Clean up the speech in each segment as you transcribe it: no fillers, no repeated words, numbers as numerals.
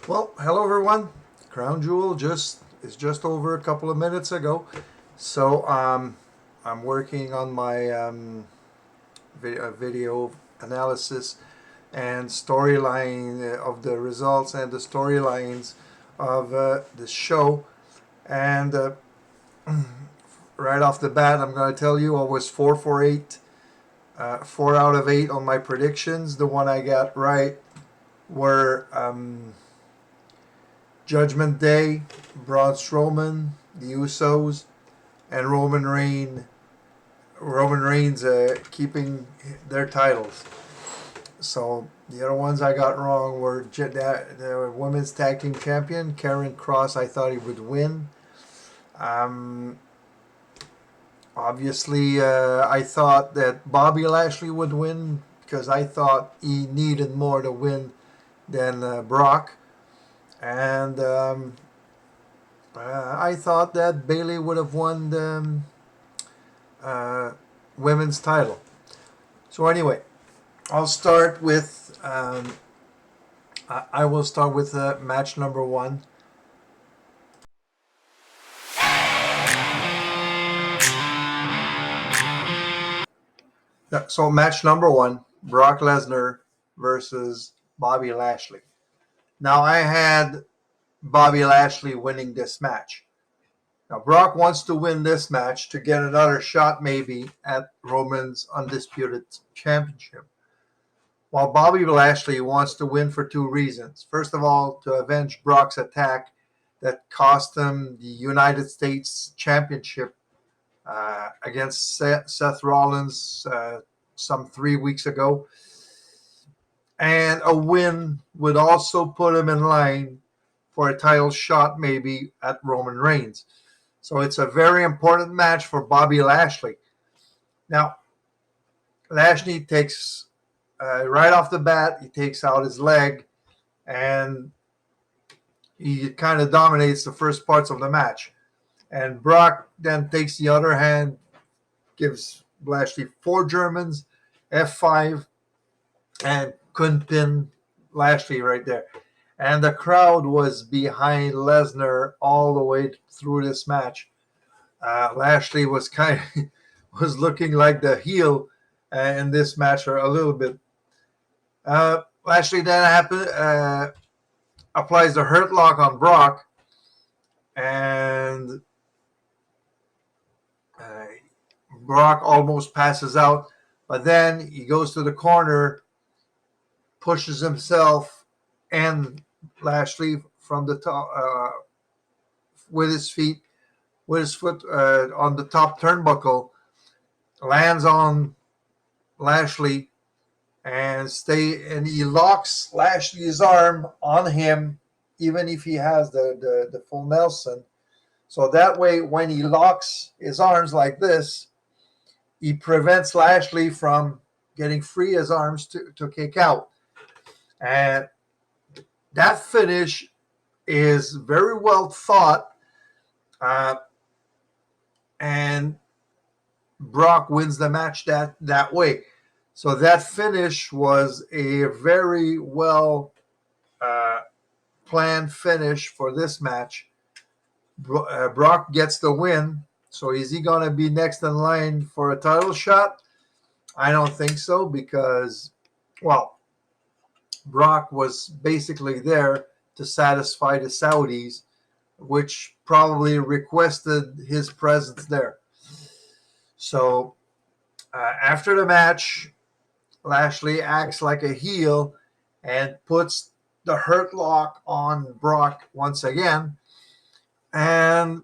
Well, hello everyone. Crown Jewel is just over a couple of minutes ago. So I'm working on my video analysis and storyline of the results and the storylines of the show. And right off the bat, I'm going to tell you I was 4 for 8, 4 out of 8 on my predictions. The one I got right were Judgment Day, Braun Strowman, the Usos, and Roman Reigns keeping their titles. So the other ones I got wrong were the women's tag team champion Karen Cross. I thought he would win. Um, Obviously, I thought that Bobby Lashley would win because I thought he needed more to win than Brock. And I thought that Bailey would have won the uh, women's title. So anyway, I'll start with I will start with match number one. So match number one, Brock Lesnar versus Bobby Lashley. Now I had Bobby Lashley winning this match. Now Brock wants to win this match to get another shot maybe at Roman's undisputed championship. While Bobby Lashley wants to win for two reasons. First of all, to avenge Brock's attack that cost him the United States Championship against Seth Rollins some 3 weeks ago. And a win would also put him in line for a title shot maybe at Roman Reigns. So it's a very important match for Bobby Lashley. Now, Lashley takes, right off the bat, he takes out his leg and he kind of dominates the first parts of the match. And Brock then takes the other hand, gives Lashley four Germans, F5, and couldn't pin Lashley right there. And the crowd was behind Lesnar all the way through this match. Lashley was kind of was looking like the heel in this match a little bit. Lashley then applies the Hurt Lock on Brock, and uh, Brock almost passes out, but then he goes to the corner, pushes himself and Lashley from the top with his feet, with his foot on the top turnbuckle, lands on Lashley and he locks Lashley's arm on him, even if he has the full Nelson. So that way, when he locks his arms like this, he prevents Lashley from getting free his arms to kick out. And that finish is very well thought. Uh, and Brock wins the match that way. So that finish was a very well uh, planned finish for this match. Brock gets the win. So is he going to be next in line for a title shot? I don't think so because, well, Brock was basically there to satisfy the Saudis, which probably requested his presence there. So after the match, Lashley acts like a heel and puts the Hurt Lock on Brock once again. And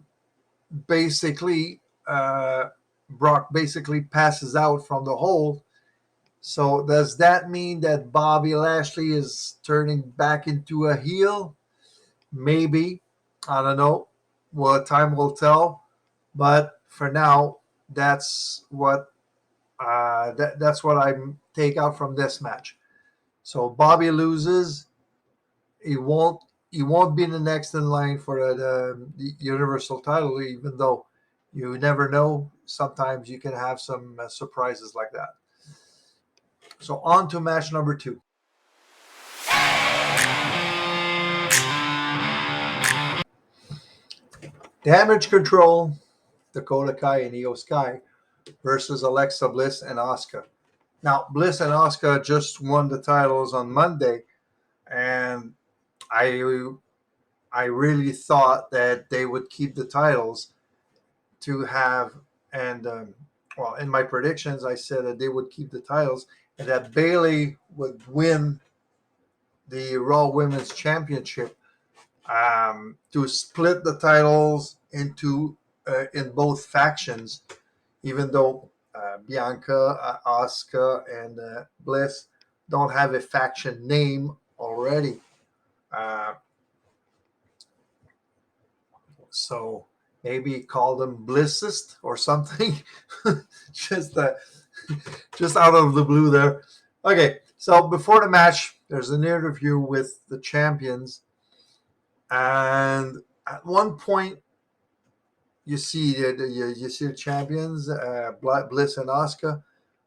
basically, Brock basically passes out from the hold. So does that mean that Bobby Lashley is turning back into a heel? Maybe. I don't know. Well, time will tell. But for now, that's what I take out from this match. So Bobby loses. He won't be the next in line for the Universal title, even though you never know. Sometimes you can have some surprises like that. So on to match number two. Damage Control, Dakota Kai and Io Sky versus Alexa Bliss and Asuka. Now, Bliss and Asuka just won the titles on Monday, and I I really thought that they would keep the titles to have, and well, in my predictions, I said that they would keep the titles and that Bailey would win the Raw Women's Championship, to split the titles into in both factions, even though Bianca, Asuka, and Bliss don't have a faction name already. Uh, so maybe call them Blissist or something. just uh, just out of the blue there. Okay, so before the match, there's an interview with the champions, and at one point you see the champions, Bliss and Asuka,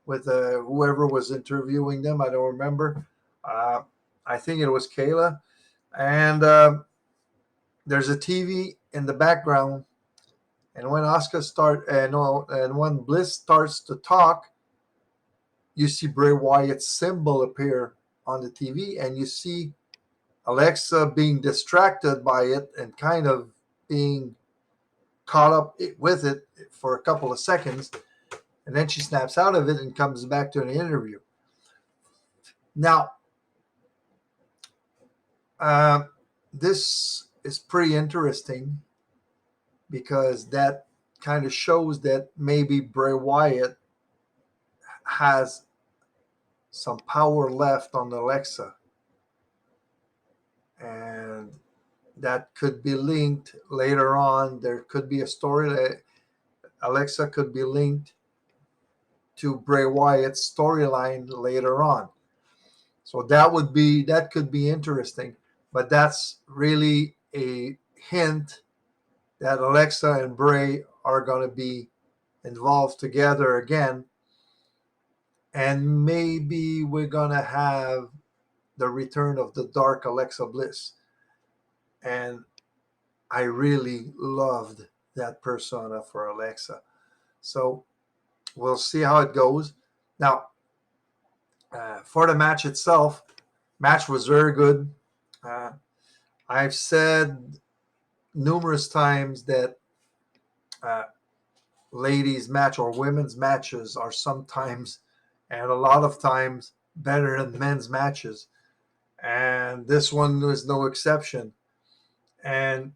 with whoever was interviewing them. I don't remember. Uh, I think it was Kayla, and there's a TV in the background. And when Asuka start no, and when Bliss starts to talk, you see Bray Wyatt's symbol appear on the TV, and you see Alexa being distracted by it and kind of being caught up with it for a couple of seconds, and then she snaps out of it and comes back to an interview. Now, uh, this is pretty interesting because that kind of shows that maybe Bray Wyatt has some power left on Alexa, and that could be linked later on. There could be a story that Alexa could be linked to Bray Wyatt's storyline later on. So that could be interesting, but that's really a hint that Alexa and Bray are going to be involved together again, and maybe we're going to have the return of the Dark Alexa Bliss. And I really loved that persona for Alexa. So we'll see how it goes. Now, for the match itself, match was very good. Uh, I've said numerous times that uh, ladies' match or women's matches are sometimes and a lot of times better than men's matches. And this one was no exception. And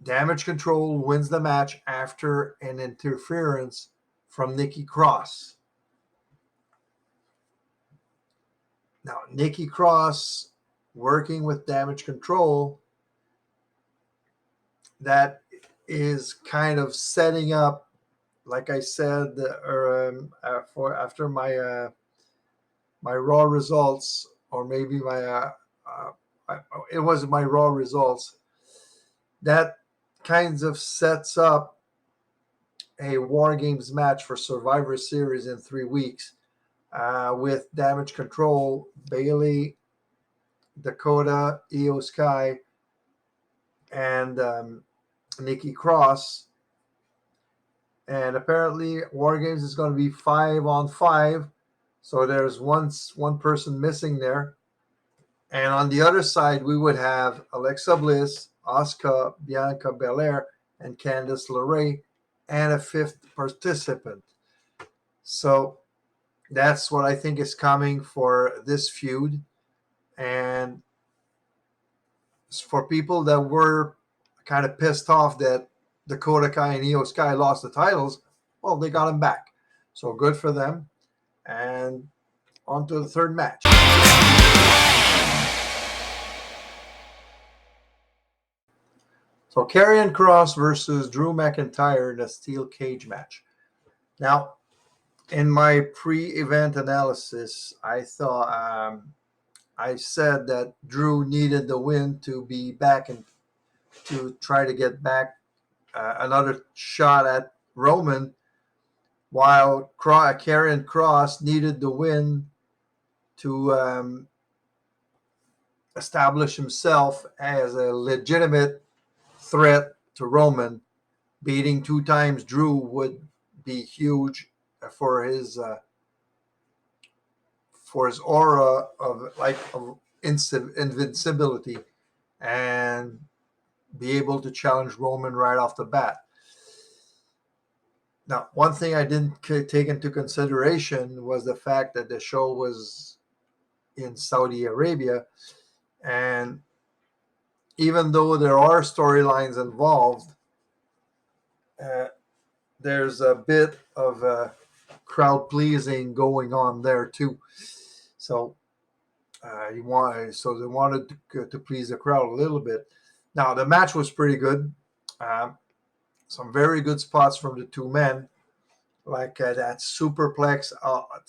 Damage Control wins the match after an interference from Nikki Cross. Now, Nikki Cross working with Damage Control, that is kind of setting up, like I said, for after my Raw results, or maybe it was my Raw results. That kinds of sets up a War Games match for Survivor Series in 3 weeks, with Damage Control, Bailey, Dakota, Io Sky, and Nikki Cross. And apparently, War Games is going to be 5-on-5. So there's one person missing there. And on the other side, we would have Alexa Bliss, Asuka, Bianca Belair, and Candice LeRae, and a fifth participant. So that's what I think is coming for this feud. And for people that were kind of pissed off that Dakota Kai and Io Sky lost the titles, well, they got them back. So good for them. And on to the third match. So Karrion Kross versus Drew McIntyre in a steel cage match. Now, in my pre-event analysis, I said that Drew needed the win to be back and to try to get back another shot at Roman, while Karrion Kross needed the win to establish himself as a legitimate threat to Roman beating 2 times Drew would be huge for his aura of invincibility and be able to challenge Roman right off the bat. Now, one thing I didn't take into consideration was the fact that the show was in Saudi Arabia, and even though there are storylines involved, uh, there's a bit of crowd pleasing going on there too. So they wanted to please the crowd a little bit. Now the match was pretty good. Um, some very good spots from the two men, like that superplex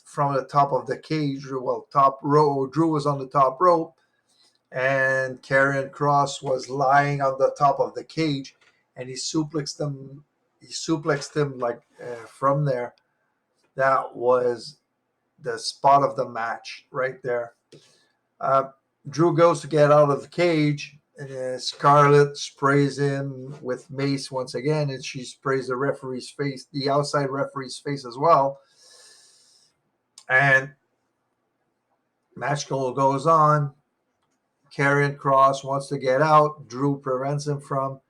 from the top of the cage. Well, top row. Drew was on the top rope, and Karrion Kross was lying on the top of the cage, and he suplexed him. He suplexed him like from there. That was the spot of the match right there. Uh, Drew goes to get out of the cage, and Scarlett sprays him with mace once again, and she sprays the referee's face, the outside referee's face as well. And match goes on. Karrion Kross wants to get out. Drew prevents him from,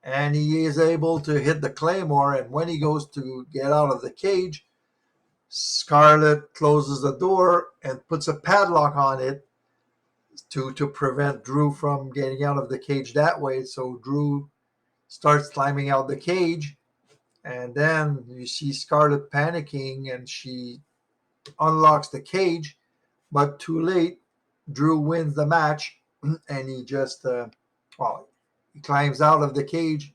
and he is able to hit the Claymore. And when he goes to get out of the cage, Scarlett closes the door and puts a padlock on it to prevent Drew from getting out of the cage that way. So Drew starts climbing out the cage, and then you see Scarlett panicking, and she unlocks the cage, but too late. Drew wins the match, and he just he climbs out of the cage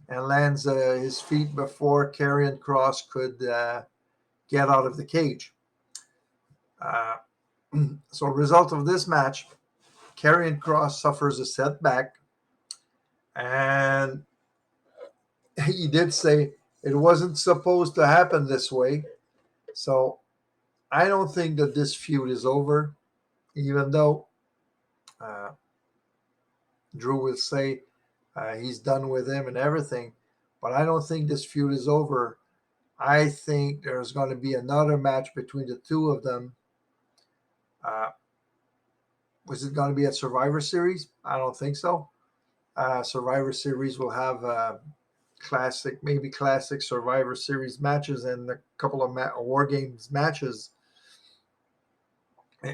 and lands his feet before Karrion Kross could get out of the cage. Uh, so, result of this match, Karrion Kross suffers a setback, and he did say it wasn't supposed to happen this way. So, I don't think that this feud is over, even though uh, Drew will say he's done with him and everything. But I don't think this feud is over. I think there's going to be another match between the two of them. Uh, was it going to be a Survivor Series? I don't think so. Survivor Series will have maybe classic Survivor Series matches and a couple of War Games matches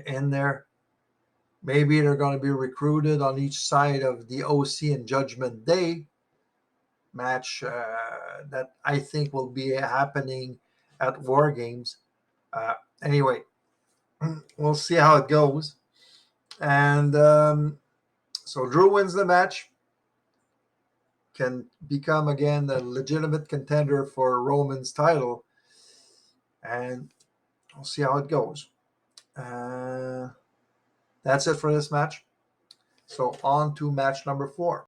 in there. Maybe they're going to be recruited on each side of the OC and Judgment Day match that I think will be happening at War Games. Anyway, we'll see how it goes. And so Drew wins the match, can become again a legitimate contender for Roman's title, and we'll see how it goes. That's it for this match. So on to match number 4.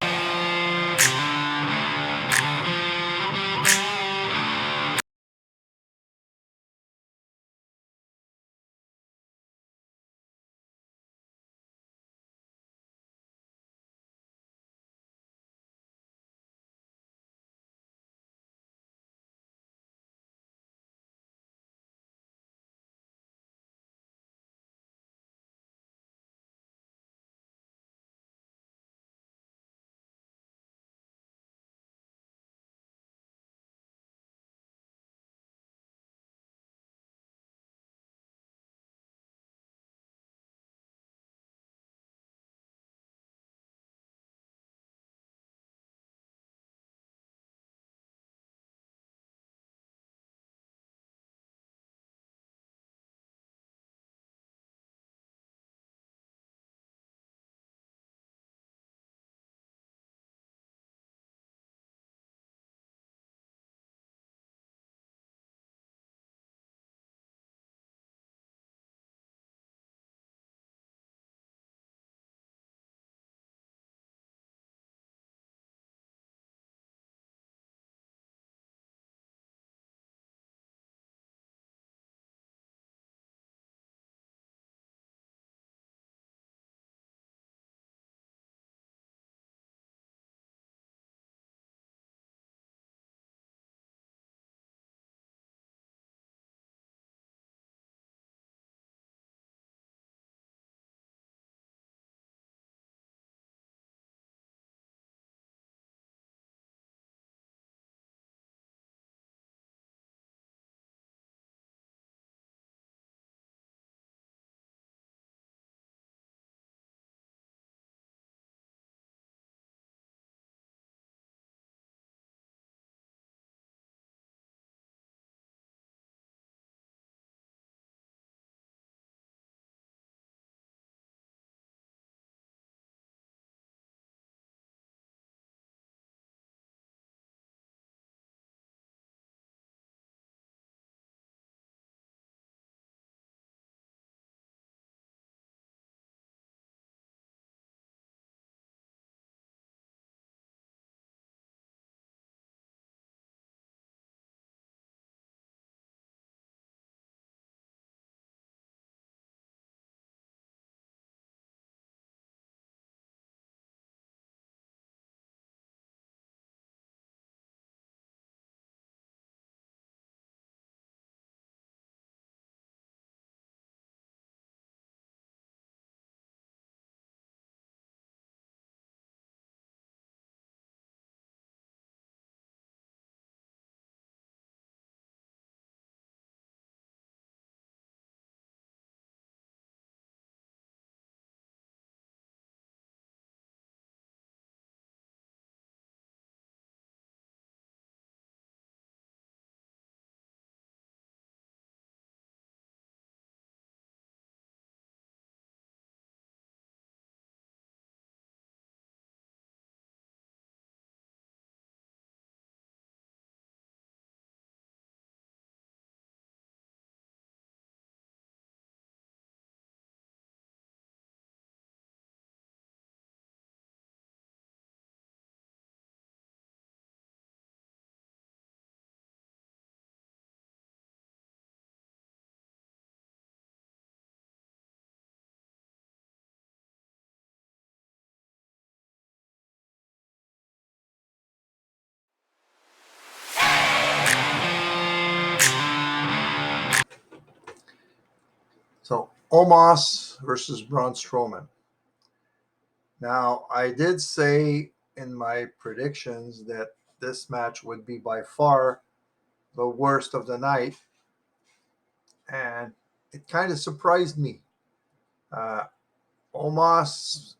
Omos versus Braun Strowman. Now, I did say in my predictions that this match would be by far the worst of the night, and it kind of surprised me. Uh, Omos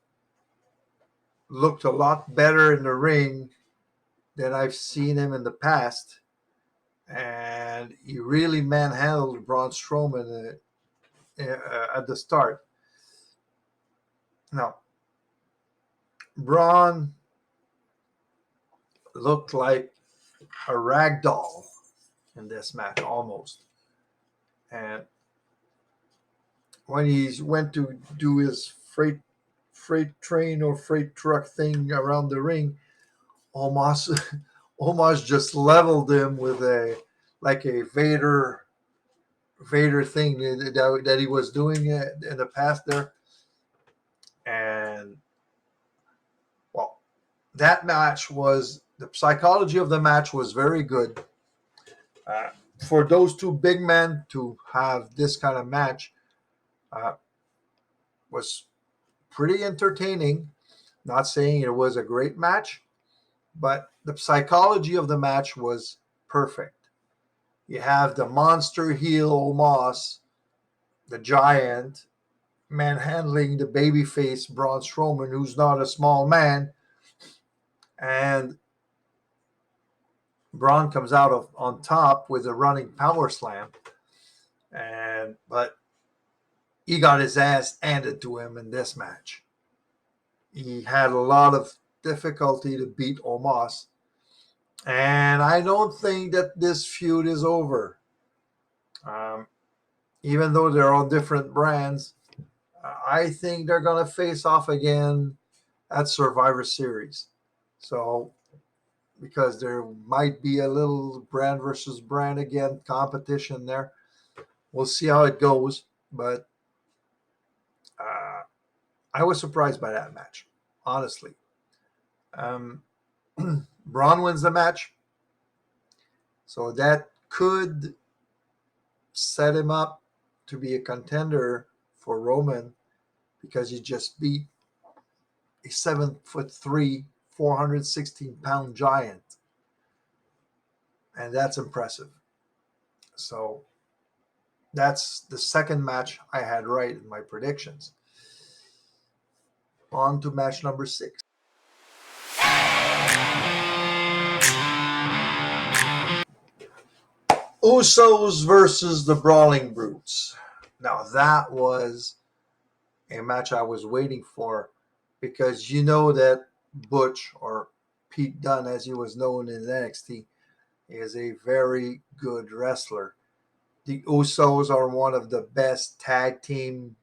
looked a lot better in the ring than I've seen him in the past, and he really manhandled Braun Strowman at the start. Now, Braun looked like a rag doll in this match almost. And when he went to do his freight train or freight truck thing around the ring, almost almost just leveled him with a like a Vader thing that he was doing in the past there. And well, that match was the psychology of the match was very good. Uh, for those two big men to have this kind of match uh, was pretty entertaining. Not saying it was a great match, but the psychology of the match was perfect. You have the monster heel Omos, the giant, manhandling the babyface Braun Strowman, who's not a small man, and Braun comes out on top with a running power slam, but he got his ass handed to him in this match. He had a lot of difficulty to beat Omos, and I don't think that this feud is over. Um, Even though they're on different brands, I think they're going to face off again at Survivor Series. So, because there might be a little brand versus brand again competition there, we'll see how it goes. But uh, I was surprised by that match, honestly. Um, Braun wins the match, so that could set him up to be a contender for Roman because he just beat a 7'3", 416-pound giant, and that's impressive. So that's the second match I had right in my predictions. On to match number 6. Usos versus the Brawling Brutes. Now that was a match I was waiting for because you know that Butch, or Pete Dunne as he was known in NXT, is a very good wrestler. The Usos are one of the best tag team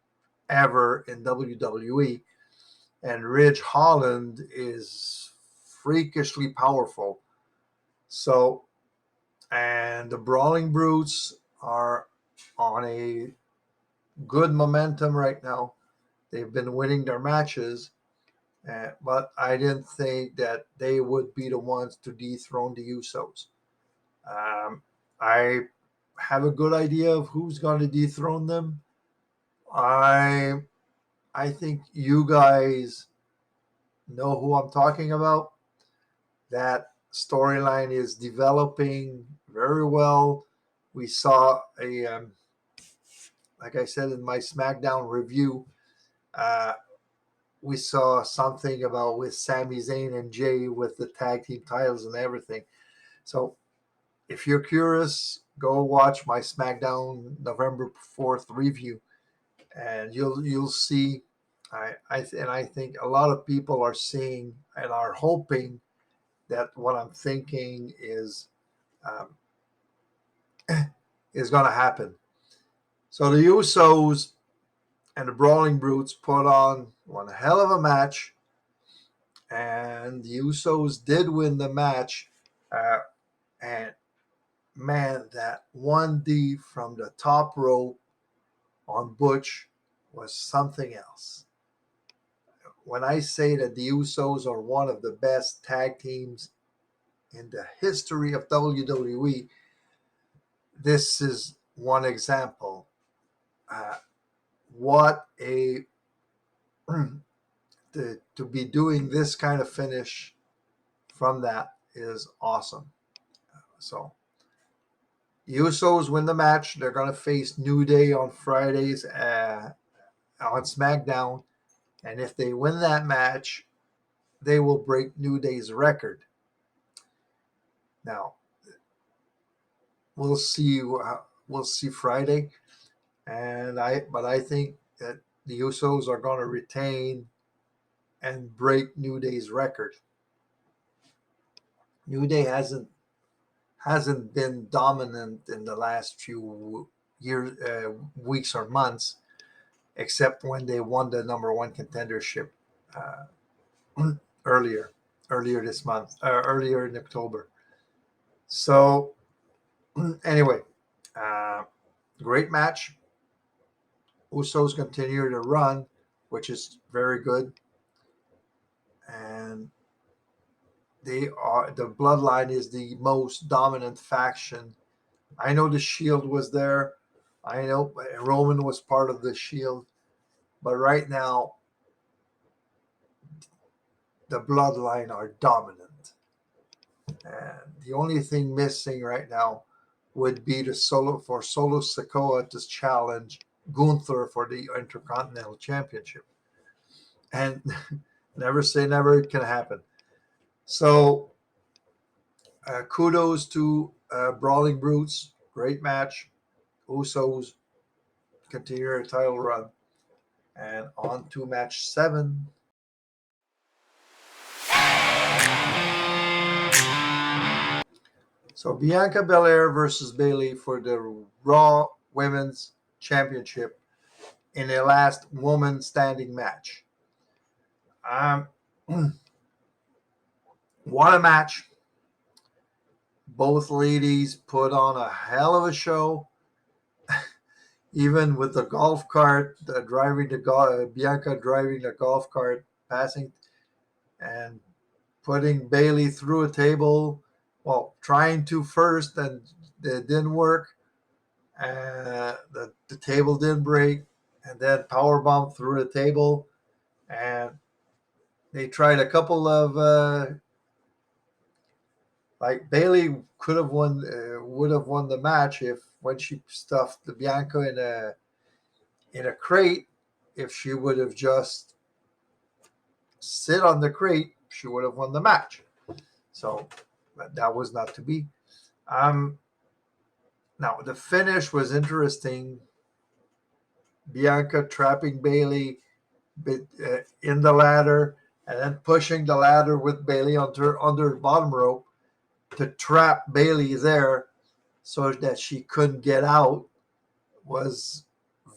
ever in WWE, and Ridge Holland is freakishly powerful. So, and the Brawling Brutes are on a good momentum right now. They've been winning their matches, but I didn't think that they would be the ones to dethrone the Usos. Um, I have a good idea of who's going to dethrone them. I I think you guys know who I'm talking about. That storyline is developing very well. We saw like I said in my SmackDown review, uh, we saw something about with Sami Zayn and Jay with the tag team titles and everything. So if you're curious, go watch my SmackDown November 4th review, and you'll see. I think a lot of people are seeing and are hoping that what I'm thinking um, is going to happen. So the Usos and the Brawling Brutes put on one hell of a match, and the Usos did win the match. And man, that 1D from the top rope on Butch was something else. When I say that the Usos are one of the best tag teams in the history of WWE, this is one example. Uh, what a to be doing this kind of finish from that is awesome. So Usos win the match. They're going to face New Day on Fridays on SmackDown. And if they win that match, they will break New Day's record. Now, we'll see. We'll see Friday, but I think that the Usos are going to retain and break New Day's record. New Day hasn't been dominant in the last few years, weeks or months, except when they won the number one contendership earlier this month, earlier in October. So anyway, great match. Usos continue to run, which is very good, and the Bloodline is the most dominant faction. I know the Shield was there. I know Roman was part of the Shield, but right now the Bloodline are dominant, and the only thing missing right now would be Solo Sikoa to challenge Gunther for the Intercontinental Championship. And never say never, it can happen. So kudos to Brawling Brutes. Great match. Usos continue their title run. And on to match 7. So Bianca Belair versus Bayley for the Raw Women's Championship in a last woman standing match. What a match. Both ladies put on a hell of a show. Even with the golf cart, Bianca driving the golf cart, passing and putting Bayley through a table. Well, trying to first, and it didn't work. The table didn't break, and then powerbomb through the table. And they tried a couple of like Bayley could have won, would have won the match if when she stuffed the Bianca in a crate. If she would have just sit on the crate, she would have won the match. So that was not to be. Now the finish was interesting. Bianca trapping Bayley in the ladder and then pushing the ladder with Bayley under the bottom rope to trap Bayley there so that she couldn't get out was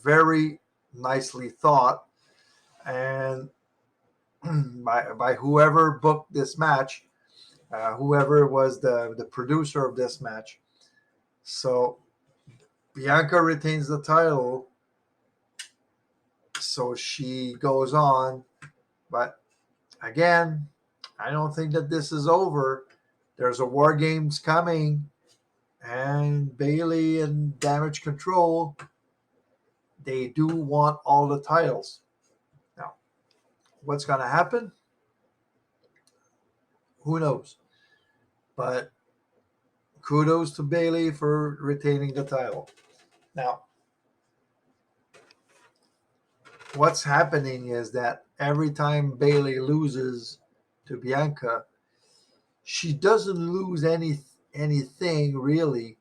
very nicely thought, and by whoever booked this match, whoever was the producer of this match. So Bianca retains the title, so she goes on, but again, I don't think that this is over. There's a War Games coming, and Bayley and Damage Control, they do want all the titles. Now, what's going to happen? Who knows? But kudos to Bayley for retaining the title. Now, what's happening is that every time Bayley loses to Bianca, she doesn't lose anything really,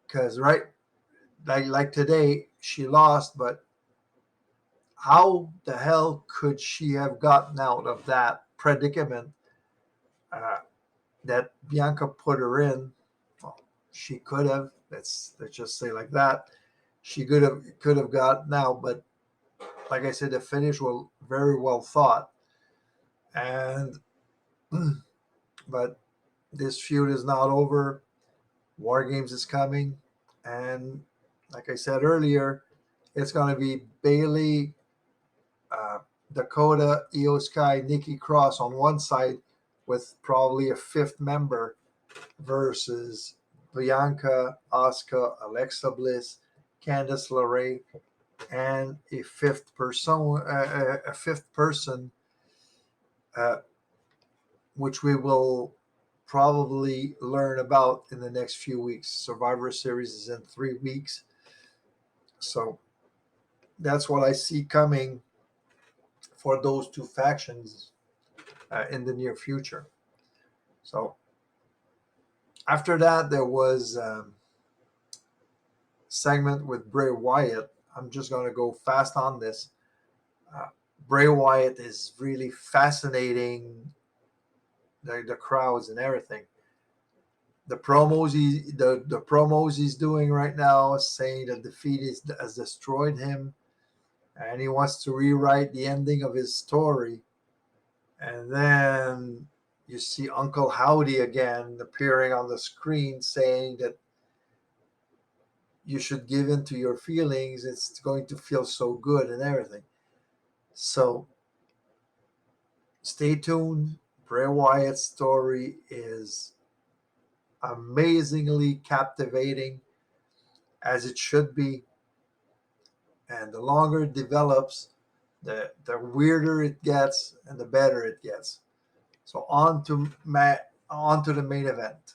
because like today she lost, but how the hell could she have gotten out of that predicament that Bianca put her in? Well, she could have. Let's just say like that. She could have gotten out, but like I said, the finish was very well thought. And but this feud is not over. War Games is coming, and like I said earlier, it's going to be Bayley, Dakota, Io Sky, Nikki Cross on one side, with probably a fifth member, versus Bianca, Asuka, Alexa Bliss, Candice LeRae, and a fifth person, uh, which we will probably learn about in the next few weeks. Survivor Series is in 3 weeks, so that's what I see coming for those two factions in the near future. So after that, there was segment with Bray Wyatt. I'm just going to go fast on this. Uh, Bray Wyatt is really fascinating, the crowds and everything. The promos he's doing right now, saying that defeat has destroyed him, and he wants to rewrite the ending of his story. And then you see Uncle Howdy again appearing on the screen, saying that you should give in to your feelings. It's going to feel so good and everything. So stay tuned. Bray Wyatt's story is amazingly captivating, as it should be. And the longer it develops, the weirder it gets and the better it gets. So on to the main event.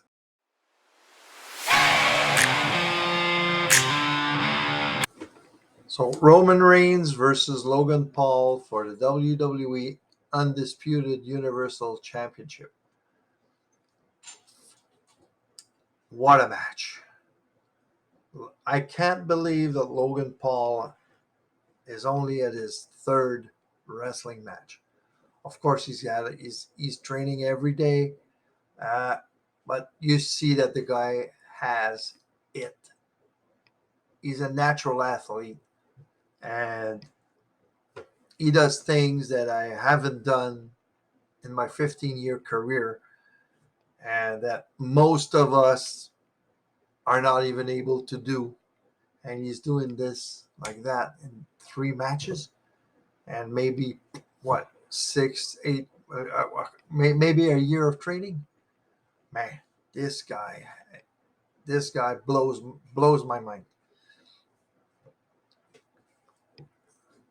So Roman Reigns versus Logan Paul for the WWE Undisputed Universal Championship. What a match. I can't believe that Logan Paul is only at his third wrestling match. Of course, he's training every day, but you see that the guy has it. He's a natural athlete, and he does things that I haven't done in my 15-year career, and that most of us are not even able to do. And he's doing this like that in 3 matches, and maybe what 6, 8, maybe a year of training. Man, this guy, this guy blows my mind.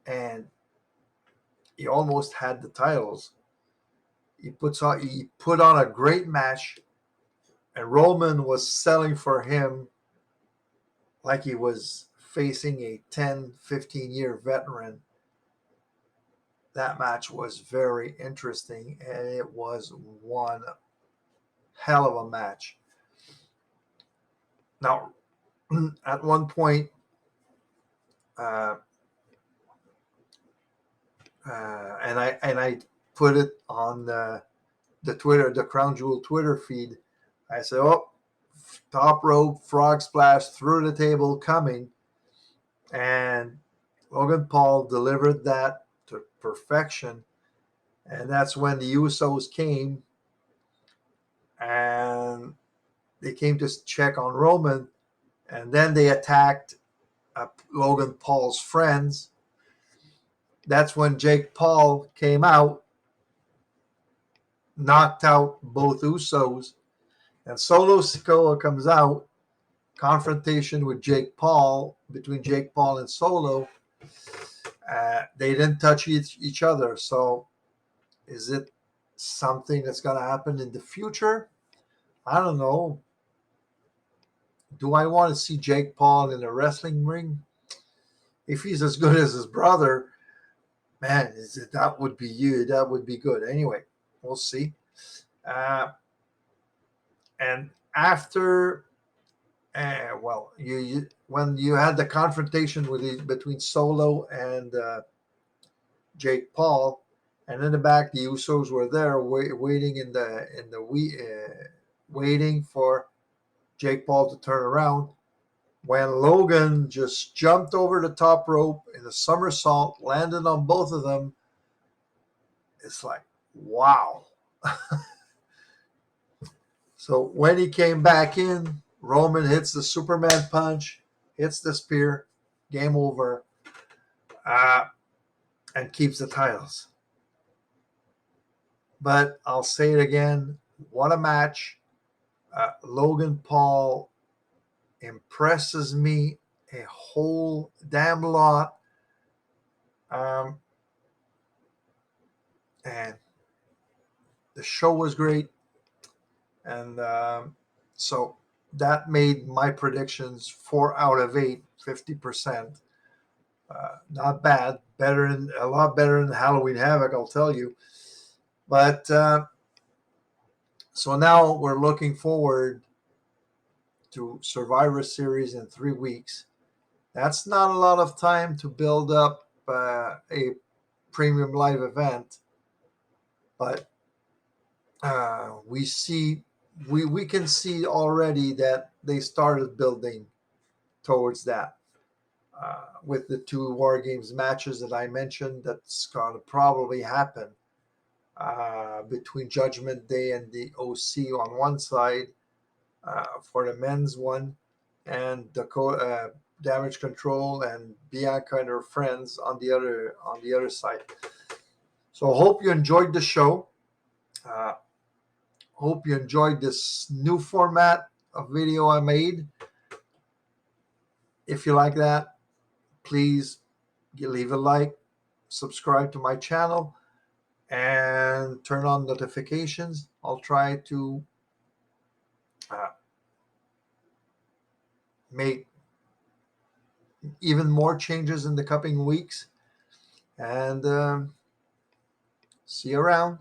And he almost had the titles. He put on a great match, and Roman was selling for him like he was facing a 10, 15-year veteran. That match was very interesting, and it was one hell of a match. Now, at one point, uh, and I put it on the Crown Jewel Twitter feed. I said, "Oh, top rope frog splash through the table coming," and Logan Paul delivered that to perfection. And that's when the Usos came, and they came to check on Roman, and then they attacked Logan Paul's friends. That's when Jake Paul came out, knocked out both Usos, and Solo Sikoa comes out. Confrontation with Jake Paul, between Jake Paul and Solo. They didn't touch each other. So is it something that's going to happen in the future? I don't know. Do I want to see Jake Paul in a wrestling ring? If he's as good as his brother, man, that would be you. That would be good. Anyway, we'll see. And after, when you had the confrontation between Solo and Jake Paul, and in the back the Usos were there waiting waiting for Jake Paul to turn around. When Logan just jumped over the top rope in a somersault, landed on both of them, it's like, wow. So when he came back in, Roman hits the Superman punch, hits the spear, game over, and keeps the titles. But I'll say it again, what a match. Logan Paul impresses me a whole damn lot. Um, and the show was great. And so that made my predictions 4 out of 8, 50%. Not bad. A lot better than Halloween Havoc, I'll tell you. But so now we're looking forward to Survivor Series in 3 weeks. That's not a lot of time to build up a premium live event, but we can see already that they started building towards that. With the two War Games matches that I mentioned, that's going to probably happen between Judgment Day and the OC on one side for the men's one, and Damage Control and Bianca and her friends on the other side. So I hope you enjoyed the show. Uh, hope you enjoyed this new format of video I made. If you like that, please leave a like, subscribe to my channel, and turn on notifications. I'll try to uh, make even more changes in the coming weeks. And see you around.